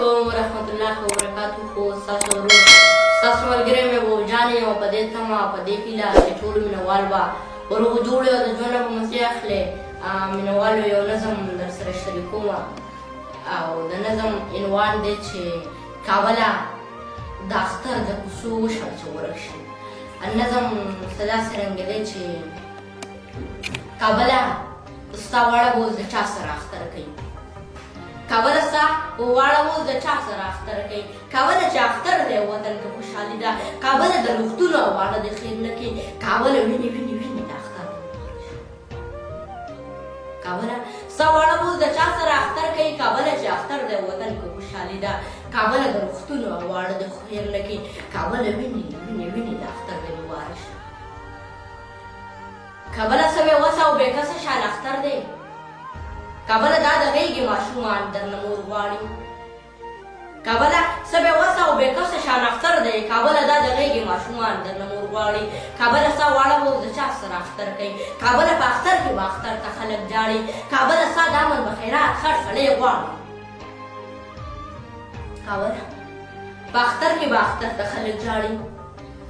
ورحمة الله وبرکاته. ستاسو ورور ستاسو ملګری محبوب جان یم او په دې تمه په دې هیله چې ټول مینوال به وروغ جوړ یو د ژوند په مزې اخلي. مینوالو یو نظم در سره شریکوم او د نظم عنوان دی چې کابله د اختر د کوڅو وشړه چې ورک شي. النظم څه داسې رنګ دی چې کابله ستا واړه اوس د چا سره اختر کوي. کابله ستا واړه اوس د چا سره اختر کوي. کابله چې اختر دی وطن کې خوشحالي ده. کابله د روغتون او واړه د خیر نه کوي. کابله ویني ویني ویني د اختر. کابله ستا واړه اوس د چا سره اختر کوي. کابله چې اختر دی وطن کې خوشحالي ده. کابله د روغتون او واړه د خیر نه کوي. کابله ویني ویني ویني د اختر دی مبارک شه. کابله څه بې وسه او بې کسه شان اختر دی. کابله دا د غېږې ماشومان درنه مور غواړي. کابله څه بې وسه او بې کسه شان اختر دی. کابله دا د غېږې ماشومان درنه مور غواړي. کابله ستا واړه اوس د چا سره اختر کوي. کابله په اختر کې به اختر ته خلک جاړي. کابله ستا د امن به خیرات خړ سړی غواړي. کابله په اختر کې به اختر ته خلک جاړي.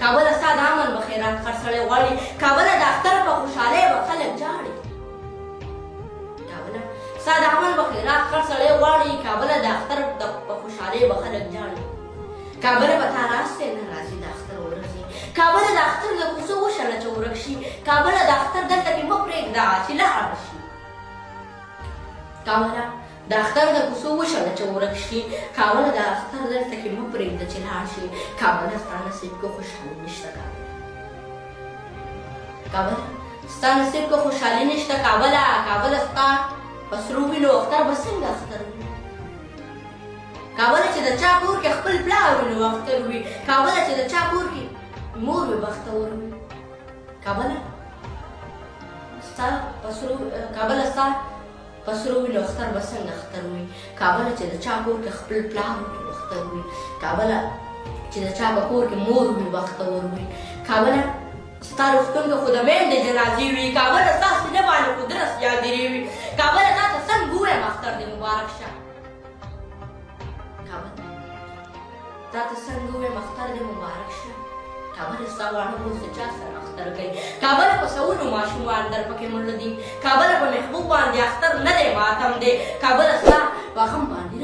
کابله ستا د امن به خیرات خړ سړی غواړي. کابله د اختر په خوشحالۍ به خلک جاړي. کابله ستا د امن به خیرات خړ سړی غواړي. کابله د اختر په خوشحالۍ به خلک جاړي. کابله به تا راستې نه راځي د اختر ورځي. کابله د اختر د کوڅو وشړه چې ورک شي. کابله د اختر دلته کې مه پرېږده چې لاړ شي. کابله د اختر د کوڅو وشړه چې ورک شي. کابله د اختر دلته کې مه پرېږده چې لاړ شي. کابله ستا نصیب کې خوشحالي نشته. کابله ستا نصیب کې خوشحالي نشته. کابله ستا په سرو وینو اختر به څنګه اختر وي. کابله چې د چا کور کې خپل پلار وي نو اختر وي. کابله چې د چا کور کې مور وي بختور وي. کابله ستا په سرو وینو اختر به څنګه اختر وي. کابله چې د چا کور کې خپل پلار وي نو اختر وي. کابله چې د چا په کور کې مور وي بختور وي. کابله ستا روغتون کې خو د میندې جنازې وي. کابله ستا سینه باندې خو د رس یادرې وي. کابله تا ته څنګه ووایم اختر دې مبارک شه. کابله تا ته څنګه ووایم اختر دې مبارک شه. کابله ستا واړه اوس د چا سره اختر کوي. کابله په سوونو ماشومان در پکې مړه دي. کابله په محبوب باندې اختر نه دی ماتم دی. کابله ستا په غم باندې